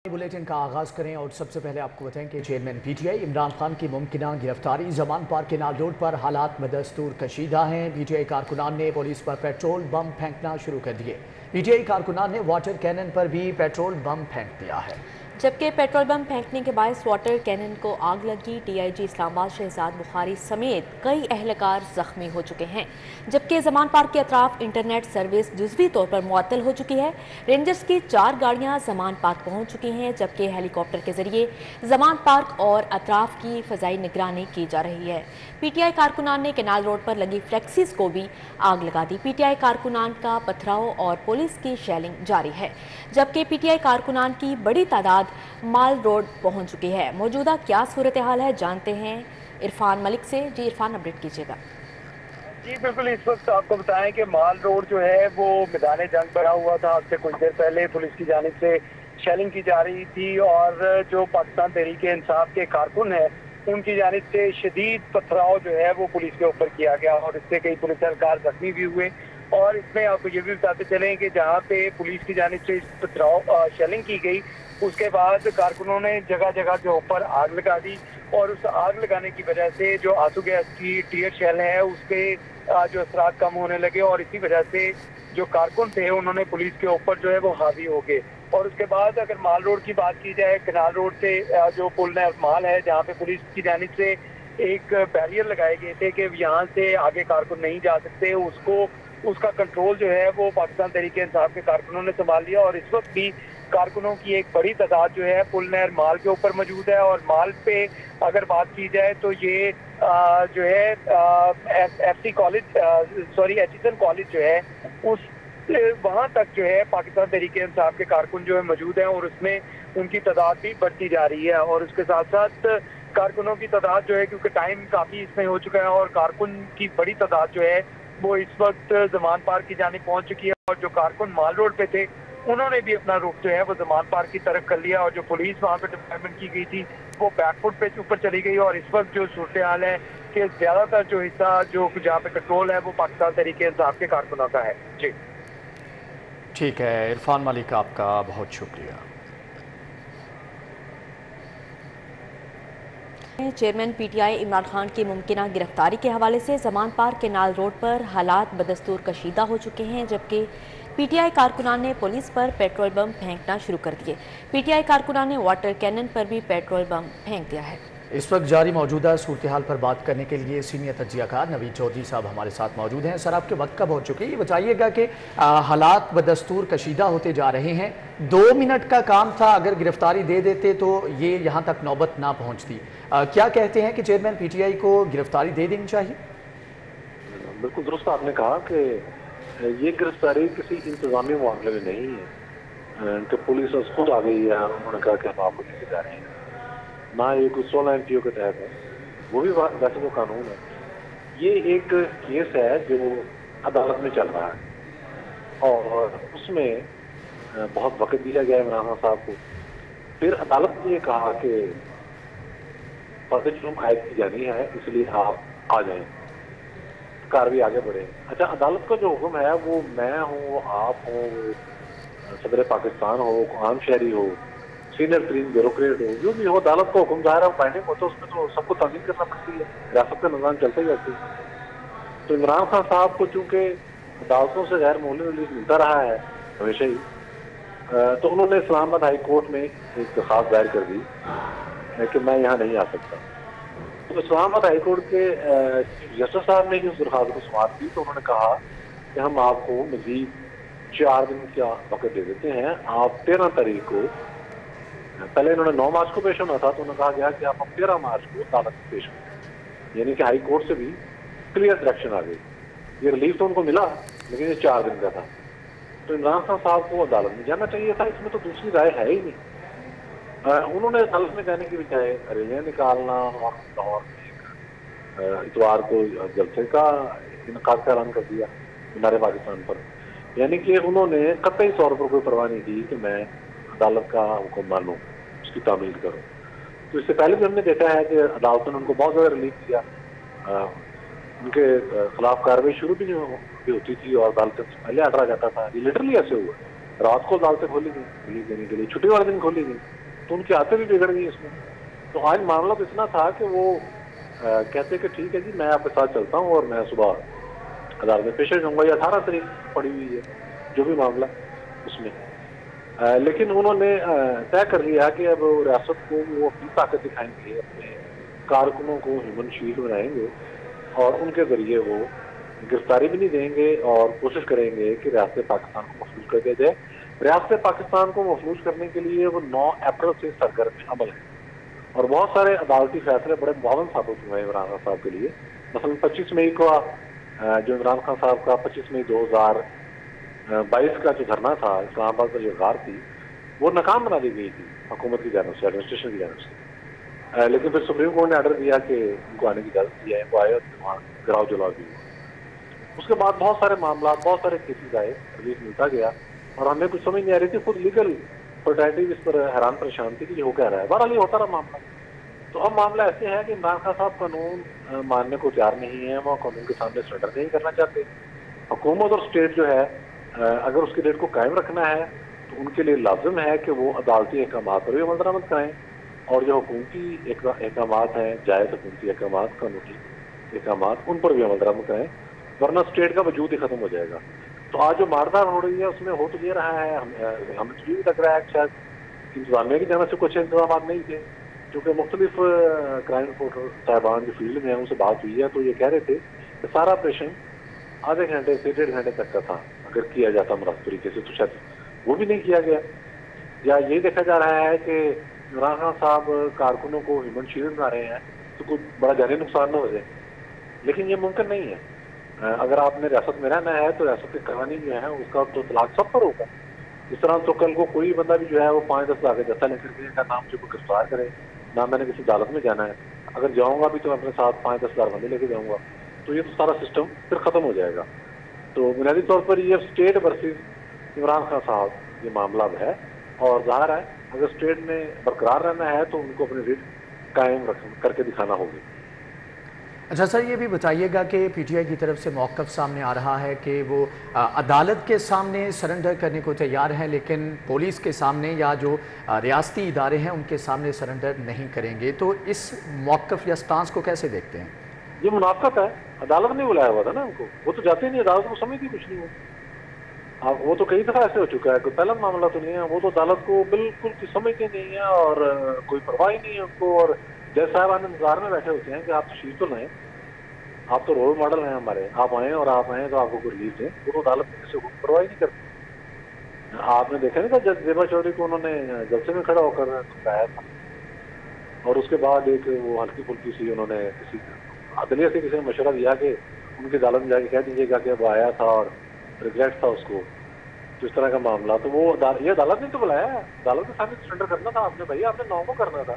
Bulletin का आगाज करें और सबसे पहले आपको बताएं कि चेयरमैन पीटीआई इमरान खान की मुमकिना गिरफ्तारी जमान पार्क केनाल रोड पर हालात बदस्तूर कशीदा हैं। पीटीआई कारकुनान ने पुलिस पर पेट्रोल बम फेंकना शुरू कर दिए। पीटीआई कारकुनान ने वाटर कैनन पर भी पेट्रोल बम फेंक दिया है, जबकि पेट्रोल बम फेंकने के बायस वाटर कैनन को आग लगी। टीआईजी इस्लामाबाद शहजाद बुखारी समेत कई अहलकार जख्मी हो चुके हैं, जबकि जमान पार्क के अतराफ इंटरनेट सर्विस जुज़वी तौर पर मुअत्तल हो चुकी है। रेंजर्स की 4 गाड़ियां जमान पार्क पहुंच चुकी हैं, जबकि हेलीकॉप्टर के जरिए जमान पार्क और अतराफ की फ़ज़ाई निगरानी की जा रही है। पीटीआई कारकुनान ने केनाल रोड पर लगी फ्लेक्सीज को भी आग लगा दी। पीटीआई कारकुनान का पथराव और पुलिस की शेलिंग जारी है, जबकि पीटीआई कारकुनान की बड़ी तादाद माल रोड पहुंच चुकी है। मौजूदा क्या सूरत हाल है, जानते हैं इरफान मलिक से। जी इरफान, अपडेट कीजिएगा। जी बिल्कुल, इस वक्त आपको बताएं कि माल रोड जो है वो मैदान जंग बना हुआ था। अब से कुछ देर पहले पुलिस की जानिब से शेलिंग की जा रही थी और जो पाकिस्तान तहरीक इंसाफ के कारकुन हैं उनकी जानिब से शदीद पथराव जो है वो पुलिस के ऊपर किया गया और इससे कई पुलिस एहलकार जख्मी भी हुए। और इसमें आपको ये भी बताते चलें कि जहाँ पे पुलिस की जानिब से इस पथराव शेलिंग की गई, उसके बाद कारकुनों ने जगह जगह के ऊपर आग लगा दी और उस आग लगाने की वजह से जो आंसू गैस की टीयर शेल है उसके जो असरात कम होने लगे और इसी वजह से जो कारकुन थे उन्होंने पुलिस के ऊपर जो है वो हावी हो गए। और उसके बाद अगर माल रोड की बात की जाए, केनाल रोड से जो पुल माल है जहाँ पे पुलिस की जानिब से एक बैरियर लगाए गए थे कि यहाँ से आगे कारकुन नहीं जा सकते, उसका कंट्रोल जो है वो पाकिस्तान तहरीक इंसाफ के कारकुनों ने संभाल लिया। और इस वक्त भी कारकुनों की एक बड़ी तादाद जो है पुल नहर माल के ऊपर मौजूद है। और माल पे अगर बात की जाए तो ये जो है एफसी कॉलेज एचिसन कॉलेज जो है उस वहाँ तक जो है पाकिस्तान तहरीक इंसाफ के कारकुन जो है मौजूद हैं और उसमें उनकी तादाद भी बढ़ती जा रही है। और उसके साथ साथ कारकुनों की तादाद जो है, क्योंकि टाइम काफ़ी इसमें हो चुका है और कारकुन की बड़ी तादाद जो है वो इस वक्त जमान पार्क की जानिब पहुंच चुकी है। और जो कारकुन माल रोड पे थे उन्होंने भी अपना रुख जो है वो जमान पार्क की तरफ कर लिया और जो पुलिस वहाँ पे डिप्लॉयमेंट की गई थी वो बैकफुट पे ऊपर चली गई। और इस वक्त जो सूरत हाल है कि ज्यादातर जो हिस्सा जो जहाँ पे कंट्रोल है वो पाकिस्तान तहरीक इंसाफ के कारकुनों का है। जी ठीक है इरफान मलिक, आपका बहुत शुक्रिया। चेयरमैन पीटीआई इमरान खान की मुमकिना गिरफ्तारी के हवाले से जमान पार्क केनाल रोड पर हालात बदस्तूर कशीदा हो चुके हैं, जबकि पीटीआई कारकुनान ने पुलिस पर पेट्रोल बम फेंकना शुरू कर दिए। पीटीआई कारकुनान ने वाटर कैनन पर भी पेट्रोल बम फेंक दिया है। इस वक्त जारी मौजूदा सूरत हाल पर बात करने के लिए सीनियर तज्जियाकार नवीद चौधरी साहब हमारे साथ मौजूद हैं। सर, आपके वक्त कब हो चुके हैं, ये बताइएगा कि हालात बदस्तूर कशीदा होते जा रहे हैं। 2 मिनट का काम था, अगर गिरफ्तारी दे देते तो ये यहाँ तक नौबत ना पहुँचती। क्या कहते हैं कि चेयरमैन पीटीआई को गिरफ्तारी दे देनी चाहिए? बिल्कुल दुरुस्त आपने कहा कि ये गिरफ्तारी किसी इंतजामी मामले में नहीं है कि पुलिस खुद आ गई है, उन्होंने कहा कि हम आपको लेके जा रहे हैं, ना ये कुछ 16 MPO के तहत है, वो भी वैसे तो कानून है। ये एक केस है जो अदालत में चल रहा है और उसमें बहुत वक्त दिया गया इमरान खान साहब को। फिर अदालत ने ये कहा कि फर्द जुर्म आयद की जानी है, इसलिए आप आ जाएं, कार्रवाई आगे बढ़े। अच्छा, अदालत का जो हुक्म है वो मैं हूँ, आप हो, सदर पाकिस्तान हो, आम शहरी हो, सीनियर तरीन ब्यूरोक्रेट हो, जो भी हो, अदालत का हुक्म ज़ाहिर है बाइंडिंग होता है, उसमें तो सबको तामील करना पड़ती है, रियासत का निज़ाम चलता ही रहती है। तो इमरान खान साहब को चूँकि अदालतों से गैर मौलूद रिलीज मिलता रहा है हमेशा ही, तो उन्होंने इस्लामाबाद हाई कोर्ट में एक दरख्वास्त दायर कर दी कि मैं यहाँ नहीं आ सकता। तो इस्लामाबाद हाई कोर्ट के चीफ जस्टिस साहब ने उस दरख्वास्त को समाप्त की, तो उन्होंने कहा कि हम आपको मजीद 4 दिन का वक्त दे देते हैं। आप 13 तारीख को, पहले इन्होंने 9 मार्च को पेश होना था, तो उन्होंने कहा गया कि आप 13 मार्च को अदालत में पेश हों, यानी कि हाई कोर्ट से भी क्लियर डायरेक्शन आ गई। ये रिलीफ तो उनको मिला, लेकिन ये 4 दिन का था। तो इमरान खान साहब को अदालत में जाना चाहिए था, इसमें तो दूसरी राय है ही नहीं। उन्होंने अदालत में जाने की बजाय रैलियां निकालना और इतवार को जलसे का इनकाद का ऐलान कर दिया मीनार पाकिस्तान पर, यानी कि उन्होंने कतई तौर पर कोई परवाह नहीं की कि मैं अदालत का हुक्म मानूं, उसकी तामील करूं। तो इससे पहले भी हमने देखा है कि अदालतों ने उनको बहुत ज़्यादा रिलीफ दिया, उनके खिलाफ कार्रवाई शुरू भी नहीं होती थी और अदालतें पहले ऑर्डर आ जाता था। ये लिटरली ऐसे हुआ, रात को अदालतें खोली गई रिलीफ देने के लिए, छुट्टी वाले दिन खोली गई। تو ان کی عادتیں بھی بگڑ گئی اس میں. تو آج معاملہ تو اتنا تھا کہ وہ کہتے کہ ٹھیک ہے جی میں آپ کے ساتھ چلتا ہوں اور میں صبح عدالت میں پیش ہوں گا. یہ 18 تاریخ پڑی ہوئی ہے جو بھی معاملہ اس میں. لیکن انہوں نے طے کر لیا کہ اب ریاست کو وہ اپنی طاقت دکھائیں گے, اپنے کارکنوں کو ہیومن شیلڈ بنائیں گے اور ان کے ذریعے وہ گرفتاری بھی نہیں دیں گے اور کوشش کریں گے کہ ریاست پاکستان کو محفوظ کر دیا جائے. ریاست پاکستان کو محفوظ کرنے کے لیے وہ 9 اپریل سے سرگرم عمل ہے اور بہت سارے عدالتی فیصلے بڑے معاون ثابت ہوئے ہیں عمران خان صاحب کے لیے. مثلا 25 مئی کو جو عمران خان صاحب کا 25 مئی 2022 کا جو دھرنا تھا اسلام آباد میں جو غار تھی وہ ناکام بنا دی گئی تھی حکومت کی جانب سے, ایڈمنسٹریشن کی جانب سے. لیکن پھر سپریم کورٹ نے آرڈر دیا کہ ان کو آنے کی اجازت دی ہے, وہ آئے اور وہاں گراؤ جلاؤ بھی. اس کے بعد بہت سارے معاملات, بہت سارے کیسز آئے, ریلیف ملتا گیا اور ہمیں کچھ سمجھ نہیں آ رہی تھی. خود لیگل فٹرنیٹی اس پر حیران پریشان تھی کہ یہ ہو کیا رہا ہے. بہرحال یہ ہوتا رہا معاملہ. تو اب معاملہ ایسے ہے کہ عمران خان صاحب قانون ماننے کو تیار نہیں ہے, وہ قانون کے سامنے سرنڈر نہیں کرنا چاہتے. حکومت اور اسٹیٹ جو ہے اگر اس کی ڈیٹ کو قائم رکھنا ہے تو ان کے لیے لازم ہے کہ وہ عدالتی احکامات پر بھی عمل درآمد کرائیں اور جو حکومتی احکامات ہیں, جائز حکومتی احکامات, قانونی احکامات, ان پر بھی عمل درآمد کرائیں, ورنہ اسٹیٹ کا وجود ہی ختم ہو جائے گا. تو آج جو ماردار ہو رہی ہے اس میں ہو تو یہ رہا ہے, ہمیں تو یہ لگ رہا ہے کہ شاید انتظامیہ کی جانب سے کچھ انتظامات نہیں تھے, کیونکہ مختلف کرائم رپورٹر صاحبان جو فیلڈ میں ہیں ان سے بات ہوئی ہے تو یہ کہہ رہے تھے کہ سارا آپریشن آدھے گھنٹے سے 1.5 گھنٹے تک کا تھا. اگر کیا جاتا مناسب طریقے سے تو شاید وہ بھی نہیں کیا گیا. یا یہ دیکھا جا رہا ہے کہ عمران خان صاحب کارکنوں کو ہیومن شیلڈ بنا رہے ہیں تو کوئی بڑا جانی نقصان نہ ہو جائے, لیکن یہ ممکن نہیں ہے. اگر آپ نے ریاست میں رہنا ہے تو ریاست کے قوانین جو ہیں اس کا تو اطلاق سب پر ہوگا. اس طرح تو کل کو کوئی بندہ بھی جو ہے وہ 5-10 لاکھ جیسا لے کر کے نہ مجھے کوئی گرفتار کرے نہ میں نے کسی عدالت میں جانا ہے. اگر جاؤں گا بھی تو میں اپنے ساتھ 5-10 ہزار بندے لے کے جاؤں گا, تو یہ تو سارا سسٹم پھر ختم ہو جائے گا. تو بنیادی طور پر یہ اسٹیٹ ورسز عمران خان صاحب یہ معاملہ ہے اور ظاہر ہے اگر اسٹیٹ میں برقرار رہنا ہے تو ان کو اپنی ریٹ قائم کر کے دکھانا ہوگی. اچھا سر, یہ بھی بتائیے گا کہ پی ٹی آئی کی طرف سے موقف سامنے آ رہا ہے کہ وہ عدالت کے سامنے سرنڈر کرنے کو تیار ہیں لیکن پولیس کے سامنے یا جو ریاستی ادارے ہیں ان کے سامنے سرنڈر نہیں کریں گے. تو اس موقف یا سٹانس کو کیسے دیکھتے ہیں؟ یہ منافقت ہے. عدالت نے بلایا ہوا تھا نا ان کو, وہ تو جاتے نہیں, عدالت کو سمجھتی کچھ نہیں ہو. وہ تو کئی دفعہ ایسے ہو چکا ہے, کوئی پہلا معاملہ تو نہیں ہے. وہ تو عدالت کو بالکل سمجھتے نہیں ہے اور کوئی پرواہ ہی نہیں ہے ان کو. اور جج صاحبان انتظار میں بیٹھے ہوتے ہیں کہ آپ تشریف تو لائیں, آپ تو رول ماڈل ہیں ہمارے, آپ آئیں اور آپ آئیں تو آپ کو کوئی ریلیف دیں. وہ تو عدالت میں کسی کو پرواہ ہی نہیں کرتے. آپ نے دیکھا نہیں تھا جج زیبا چودھری کو انہوں نے جلسے میں کھڑا ہو کر سمجھایا تھا اور اس کے بعد ایک وہ ہلکی پھلکی سی انہوں نے کسی عدلیہ سے کسی نے مشورہ دیا کہ ان کی عدالت میں جا کے کہہ دیجیے گا کہ وہ آیا تھا اور ریگریٹ تھا اس کو, تو اس طرح کا معاملہ. تو وہ یہ عدالت نے تو بلایا ہے, عدالت کے سامنے سرنڈر کرنا تھا آپ نے بھائی, آپ نے 9 کو کرنا تھا,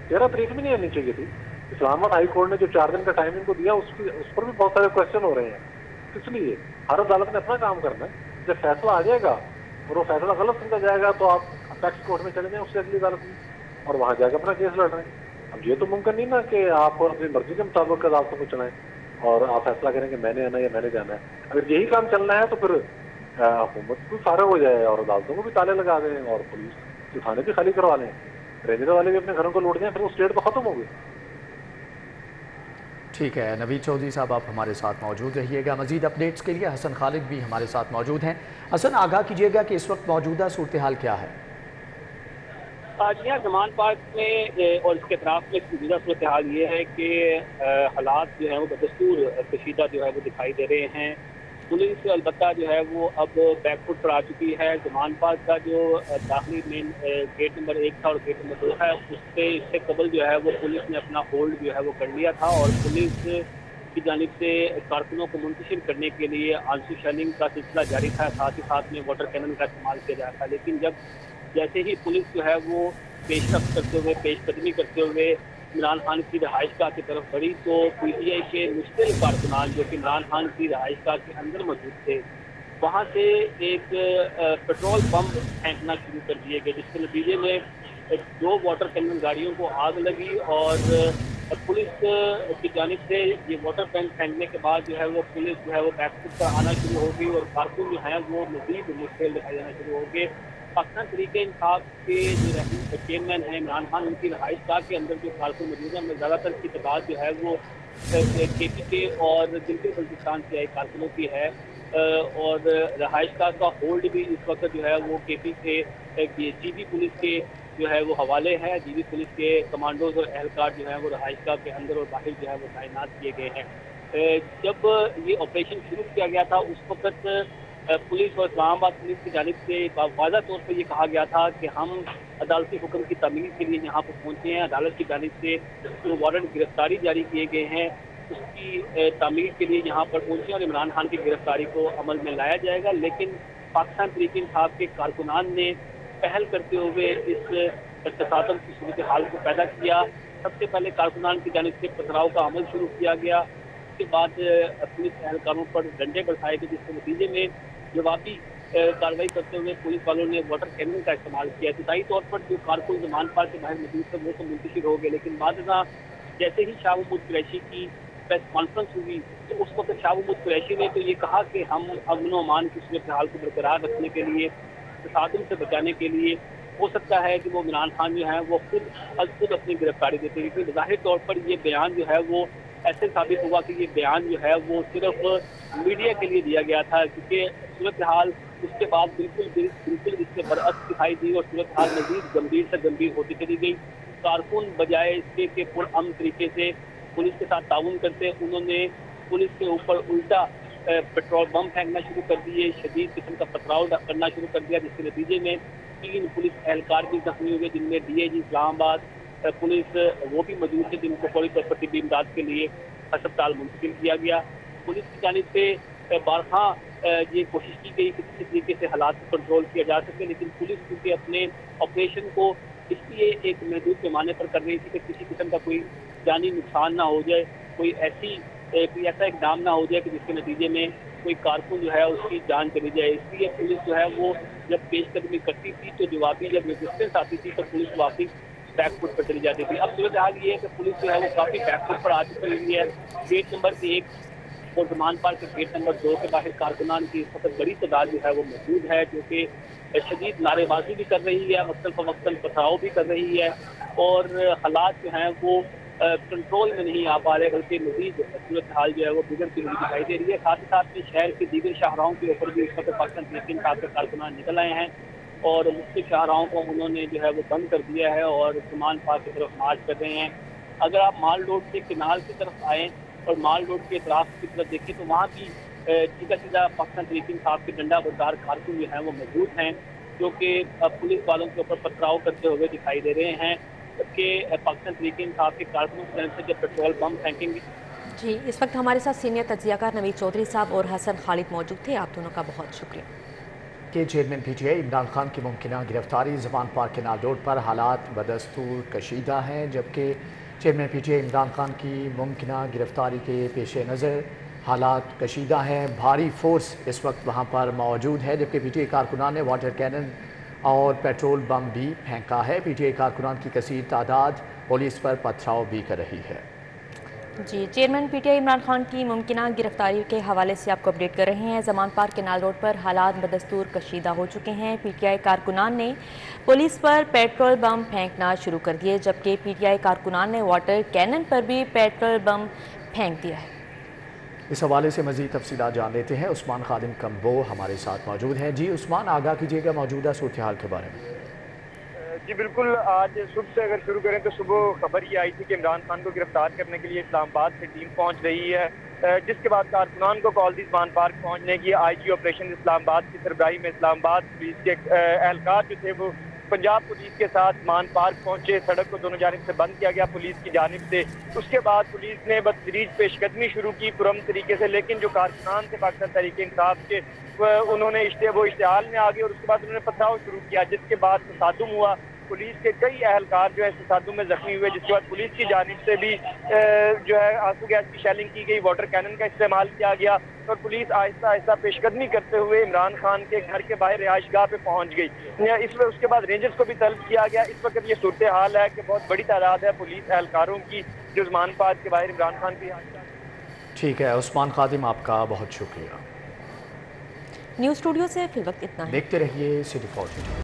13 تاریخ بھی نہیں آنی چاہیے تھی. اسلام آباد ہائی کورٹ نے جو 4 دن کا ٹائم ان کو دیا اس پر بھی بہت سارے کوشچن ہو رہے ہیں. کس لیے؟ ہر عدالت نے اپنا کام کرنا ہے. جب فیصلہ آ جائے گا اور وہ فیصلہ غلط سمجھا جائے گا تو آپ اپیکس کورٹ میں چلے جائیں اس سے اگلی عدالت میں اور وہاں جا کے اپنا کیس لڑ رہے ہیں. اب یہ تو ممکن نہیں نا کہ آپ اپنی مرضی کے مطابق عدالتوں کو چلائیں اور آپ فیصلہ کریں کہ میں نے آنا یا میں نے جانا ہے. اگر یہی کام چلنا ہے تو پھر حکومت بھی فارغ ہو جائے اور عدالتوں کو بھی تالے لگا دیں اور پولیس کے تھانے بھی خالی کروا لیں, رینجر والے بھی اپنے گھروں کو لوٹ دیں, پھر وہ اسٹیٹ تو ختم ہوگی. ٹھیک ہے نوید چودھری صاحب, آپ ہمارے ساتھ موجود رہیے گا. مزید اپڈیٹس کے لیے حسن خالد بھی ہمارے ساتھ موجود ہیں. حسن, آگاہ کیجیے گا کہ اس وقت موجودہ صورتحال کیا ہے؟ جی ہاں, زمان پارک میں اور اس کے اطراف میں موجودہ صورتحال یہ ہے کہ حالات جو ہیں وہ بدستور کشیدہ جو ہے وہ دکھائی دے رہے ہیں. پولیس البتہ جو ہے وہ اب بیک فٹ پر آ چکی ہے. زمان پارک کا جو داخلی مین گیٹ نمبر 1 تھا اور گیٹ نمبر 2 ہے اس سے قبل جو ہے وہ پولیس نے اپنا ہولڈ جو ہے وہ کر لیا تھا اور پولیس کی جانب سے کارکنوں کو منتشر کرنے کے لیے آنسو شیلنگ کا سلسلہ جاری تھا, ساتھ ہی ساتھ میں واٹر کینن کا استعمال کیا جا رہا تھا. لیکن جیسے ہی پولیس جو ہے وہ پیش رفت کرتے ہوئے, پیش قدمی کرتے ہوئے عمران خان کی رہائش گاہ کی طرف بڑھی تو پی ٹی آئی کے مشکل کارکنان جو کہ عمران خان کی رہائش گاہ کے اندر موجود تھے وہاں سے ایک پیٹرول پمپ پھینکنا شروع کر دیے گئے, جس کے نتیجے میں 2 واٹر کینن گاڑیوں کو آگ لگی اور پولیس کی جانب سے یہ واٹر ٹینک پھینکنے کے بعد جو ہے وہ پولیس جو ہے وہ بیک فٹ پر آنا شروع ہو گئی اور کارکن جو ہیں وہ مزید مشکل دکھائی جانا شروع ہو گئے. पाकिस्तान तहरीक इंसाफ के जो चेयरमैन हैं इमरान खान, उनकी रहाइश गाह के अंदर जो कारकुन मौजूद हैं, उनमें ज़्यादातर की तादाद जो है वो KP के और गिलगित बल्तिस्तान से आए कारकुनों की है। और रहाइश गाह का होल्ड भी इस वक्त जो है वो KP से GB पुलिस के जो है वो हवाले है। GB पुलिस के कमांडोज और एहलकार जो है वो रहाइश गाह के अंदर और बाहर जो है वो तैनात किए गए हैं। जब ये ऑपरेशन शुरू किया गया था उस वक्त पुलिस और इस्लामाबाद पुलिस की जानिब से वाज़ा तौर पर ये कहा गया था कि हम अदालती हुक्म की तमील के लिए यहाँ पर पहुँचे हैं। अदालत की जानिब से जो वारंट गिरफ्तारी जारी किए गए हैं उसकी तमील के लिए यहाँ पर पहुँचे और इमरान खान की गिरफ्तारी को अमल में लाया जाएगा। लेकिन पाकिस्तान तहरीक इंसाफ के कारकुनान ने पहल करते हुए इस तसादम की सूरत हाल को पैदा किया। सबसे पहले कारकुनान की जानिब से पथराव का अमल शुरू किया गया। उसके बाद पुलिस एहलकारों पर डंडे बरसाए गए, जिसके नतीजे में जवाबी कार्रवाई करते हुए पुलिस वालों ने वाटर कैनन का इस्तेमाल किया। इब्तदाई तौर पर जो कारकुन जमान पार्क के बाहर मौजूद थे वो तो मुंतशिर हो गए, लेकिन बाद जैसे ही शाह महमूद कुरैशी की प्रेस कॉन्फ्रेंस हुई तो उस वक्त शाह महमूद कुरैशी ने तो ये कहा कि हम अमन व अमान की सूरत हाल को बरकरार रखने के लिए, तसादुम से बचाने के लिए हो सकता है कि वो इमरान खान जो है वो खुद अपनी गिरफ्तारी देते हैं। लेकिन ज़ाहिर तौर पर ये बयान जो है वो ऐसे साबित हुआ कि ये बयान जो है वो सिर्फ मीडिया के लिए दिया गया था, क्योंकि सूरत हाल उसके बाद बिल्कुल इसके बरअक्स दिखाई दी और सूरत हाल मज़ीद गंभीर से गंभीर होती चली गई। कारकुन बजाय इसके कि पुरअमन तरीके से पुलिस के साथ ताउन करते, उन्होंने पुलिस के ऊपर उल्टा पेट्रोल बम फेंकना शुरू कर दिए, शदीद किस्म का पथराव करना शुरू कर दिया, जिसके नतीजे में 3 पुलिस एहलकार भी जख्मी हुए, जिनमें DIG इस्लामाबाद पुलिस वो भी मौजूद थे, जिनको फौरी तौर पर तिब्बी इमदाद के लिए अस्पताल मुंतकिल किया गया। पुलिस की जानिब से बारहा ये कोशिश की गई कि किसी तरीके से हालात को कंट्रोल किया जा सके, लेकिन पुलिस क्योंकि अपने ऑपरेशन को इसलिए एक महदूद पैमाने पर कर रही थी कि किसी किस्म का कोई जानी नुकसान ना हो जाए, कोई ऐसा इकदाम ना हो जाए कि जिसके नतीजे में कोई कारकुन जो है उसकी जान चली जाए। इसलिए पुलिस जो है वो जब पेशकदमी करती थी तो जवाबी जब रेजिस्टेंस आती थी तो पुलिस वापस बैकफुट पर चली जाती थी। अब सूरत हाल ये है कि पुलिस जो है वो काफ़ी बैकफुट पर आ चुकी हुई है। गेट नंबर 1 और जमान पार्क के गेट नंबर 2 के बाहर कारकुनान की इस वक्त बड़ी तादाद जो है वो मौजूद है, जो कि शदीद नारेबाजी भी कर रही है, वक्तन फवक्तन पथराव भी कर रही है और हालात जो हैं वो कंट्रोल में नहीं आ पा रहे, बल्कि मज़ीद सूरत हाल जो है वो बिगड़ती हुई दिखाई दे रही है। साथ ही साथ में शहर के दीगर शाहराहों के ऊपर भी इस वक्त पाकिस्तान तहरीक इंसाफ के कारकुनान निकल आए हैं और मुख्तलिफ शाहराहों को उन्होंने जो है वो बंद कर दिया है और जमान पार्क की तरफ मार्च कर रहे हैं। अगर आप माल रोड से किनाल की तरफ आएँ और माल रोड के इतराफ की तरफ देखें तो वहाँ भी सीधा पाकिस्तान तहरीक इंसाफ के डंडा बरदार कारकुन जो हैं वो मौजूद हैं, जो कि पुलिस वालों के ऊपर पथराव करते हुए दिखाई दे रहे हैं कि पाकिस्तान तहरीक इंसाफ के कारकुनों की तरफ से जब पेट्रोल बम फेंकेंगे। जी, इस वक्त हमारे साथ सीनियर तज्जियाकार नवीद चौधरी साहब और हसन खालिद मौजूद थे। आप दोनों का बहुत शुक्रिया। के चेयरमैन PTI इमरान खान की मुमकिन गिरफ्तारी, जमान पार्क केनाल रोड पर हालात बदस्तूर कशीदा हैं, जबकि चेयरमैन PTI इमरान खान की मुमकिन गिरफ्तारी के पेश नज़र हालात कशीदा हैं। भारी फोर्स इस वक्त वहाँ पर मौजूद है, जबकि PTI कारकुनान ने वाटर कैनन और पेट्रोल बम भी फेंका है। PTI कारकुनान की कसीर तादाद पुलिस पर पथराव भी कर रही है। जी, चेयरमैन PTI इमरान खान की मुमकिन गिरफ्तारी के हवाले से आपको अपडेट कर रहे हैं। जमान पार्क केनाल रोड पर हालात बदस्तूर कशीदा हो चुके हैं। PTI कारकुनान ने पुलिस पर पेट्रोल बम फेंकना शुरू कर दिए, जबकि PTI कारकुनान ने वाटर कैनन पर भी पेट्रोल बम फेंक दिया है। इस हवाले से मज़ीद तफसीलात जान लेते हैं। उस्मान खादिम कम्बो हमारे साथ मौजूद हैं। जी उस्मान, आगाह कीजिएगा मौजूदा सूरत हाल के बारे में। जी बिल्कुल, आज सुबह से अगर शुरू करें तो सुबह खबर ये आई थी कि इमरान खान को गिरफ्तार करने के लिए इस्लामाबाद से टीम पहुंच रही है, जिसके बाद कारकुनान को कॉल दी जमान पार्क पहुंचने की। IG ऑपरेशन इस्लामाबाद की सरबराही में इस्लामाबाद पुलिस के एहलकार जो थे वो पंजाब पुलिस के साथ मान पार्क पहुंचे। सड़क को दोनों जानिब से बंद किया गया पुलिस की जानिब से। उसके बाद पुलिस ने बदतरीज पेशकदमी शुरू की पुरअमन तरीके से, लेकिन जो कारकुनान थे पाकिस्तान तहरीक इंसाफ के उन्होंने वो इश्तिहाल में आ गए और उसके बाद उन्होंने पथराव शुरू किया, जिसके बाद तसादुम हुआ। पुलिस के कई एहलकार जो है तसादुम में जख्मी हुए, जिसके बाद पुलिस की जानिब से भी जो है आंसू गैस की शेलिंग की गई, वाटर कैनन का इस्तेमाल किया गया और पुलिस आहिस्ता आहिस्ता पेशकदमी करते हुए इमरान खान के घर के बाहर रिहाइश गाह पे पहुंच गई। इसमें उसके बाद रेंजर्स को भी तलब किया गया। इस वक्त ये सूरत हाल है कि बहुत बड़ी तादाद है पुलिस एहलकारों की जो जमान पार्क के बाहर इमरान खान की। ठीक है उस्मान खादिम, आपका बहुत शुक्रिया। न्यूज़ स्टूडियो से फिल वक्त इतना है। देखते रहिए सिटी फॉर।